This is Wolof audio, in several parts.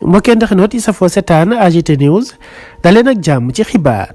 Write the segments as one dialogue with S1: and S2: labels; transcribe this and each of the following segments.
S1: mbokkee ndax noot yi safoo setaan AGT News daleen ak jàmm ci xibaar.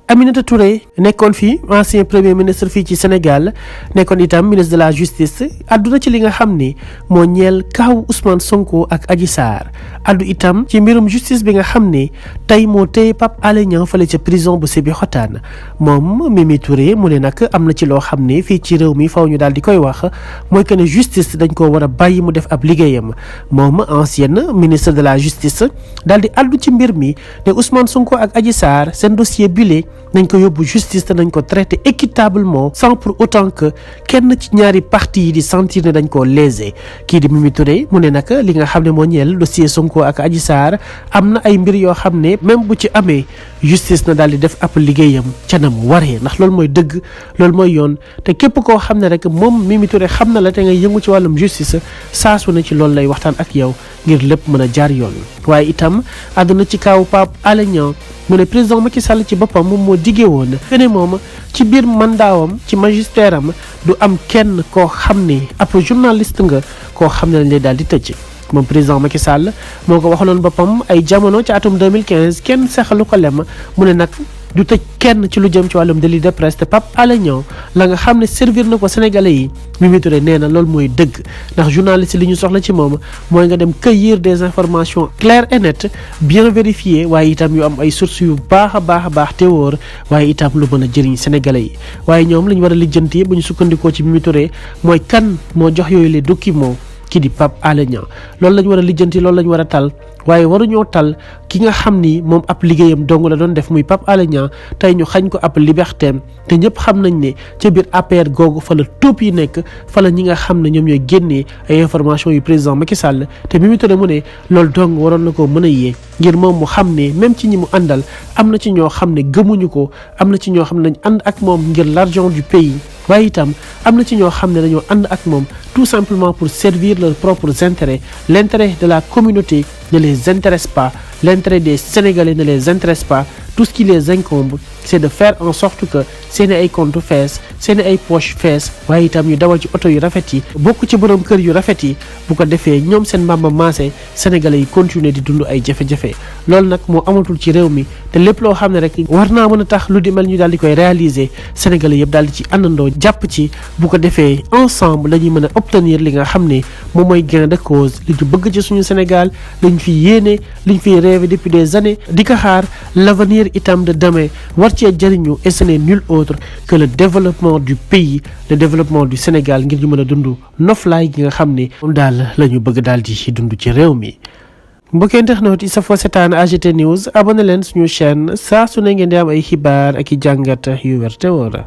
S1: Aminata Touré nekkoon fii ancien premier ministre fii ci Sénégal nekkoon itam ministre de la justice àdduna ci li nga xam ni moo ñeel kaaw Ousmane Sonko ak Adji Sarr addu itam ci mbirum justice bi nga xam ni tey moo téye Pape Alé Niang fële ca prison bu Sébikotane moom Mimi Touré mu ne nag am na ci loo xam ne fii ci réew mi faw ñu daal di koy wax mooy que ne justice dañ ko war a bàyyi mu def ab liggéeyam moom ancienne ministre de la justice daal di addu ci mbir mi ne Ousmane Sonko ak Adji Sarr seen dossier bile nañ ko yóbbu justice te nañ ko traité équitablement sans pour autant que kenn ci ñaari parti yi di sentir ne dañ koo lésé kii di Mimi Touré mu ne nag li nga xam ne moo ñeel dossier Sonko ak Adji Sarr am na ay mbir yoo xam ne même bu ci amee justice na daal di def ab liggéeyam ca na mu waree ndax loolu mooy dëgg loolu mooy yoon te képp koo xam ne rek moom Mimi Touré xam na la te nga yëngu ci wàllum justice saa su ne ci loolu lay waxtaan ak yow ngir lépp mën a jaar yoon waaye itam àdduna ci kaw Pape Alé Niang mu ne président Macky Sall ci boppam moom moo diggee woon ne moom ci biir mandaawam ci magistère am du am kenn koo xam ne ab journaliste nga koo xam ne lañ lay daal di tëj moom président Macky Sall moo ko waxaloon boppam ay jamono ci atum 2015 kenn sexalu ko lem mu ne nag du tëj kenn ci lu jëm ci wàllum délit de presse te Pape Alé Niang la nga xam ne servir na ko Sénégalais yi Mimi Touré nee na loolu mooy dëgg ndax journaliste li ñu soxla ci moom mooy nga dem cueillir des informations claires et nettes bien vérifiées waaye itam yu am ay sources yu baax a baax te wóor waaye itam lu mën a jëriñ Sénégalais yi waaye ñoom la ñu war a lijjanti bu ñu sukkandikoo ci Mimi Touré mooy kan moo jox yooyu les documents ki di Pape Alé Niang loolu la ñu war a lijjanti loolu la ñu war a tal waaye waruñoo tal ki nga xam ni moom ab liggéeyam dong la doon def muy Pape Alé Niang tey ñu xañ ko ab liberté te ñëpp xam nañ ne ca biir APR googu fa la tóob yi nekk fa la ñi nga xam ne ñoom ñooy génnee ay information yu président Macky Sall te Mimi Touré mu ne loolu dong waroon na ko mën a yee ngir moom mu xam ne même ci ñi mu àndal am na ci ñoo xam ne gëmuñu ko am na ci ñoo xam ne dañ ànd ak moom ngir l'argent du pays waaye itam am na ci ñoo xam ne dañoo ànd ak moom tout simplement pour servir leurs propres intérêts l'intérêt de la communauté ne les intéresse pas l'intérêt des Sénégalais ne les intéresse pas tout ce qui les incombe c'est de faire en sorte que seeni ay compte fees seeni ay poche fees waaye itam ñu dawal ci oto yu rafet yi bokk ci borom kër yu rafet yi bu ko defee ñoom seen mbamba maase Sénégalais yi continuer di dund ay jafe-jafe loolu nag moo amatul ci réew mi te lépp loo xam ne rek war naa mën a tax lu di mel ñu daal di koy réaliser Sénégalais yëpp daal di ci àndandoo jàpp ci bu ko defee ensemble la ñuy mën a obtenir li nga xam ne moom mooy gain de cause li ñu bëgg ci suñu Sénégal liñ fi yéene liñ fiy rêvé depuis des années di ko xaar l'avenir itam de demain war cee jëriñu et ce n'est nul autre que le développement du pays le développement du Sénégal ngir ñu mën a dund noflaay gi nga xam ne moom daal la ñu bëgg daal di dund ci réew mi. mbokki internautes yi safoo setaan AGT News abonné leen suñu chaîne saa su ne ngeen di am ay xibaar ak i jàngat yu wér te wóor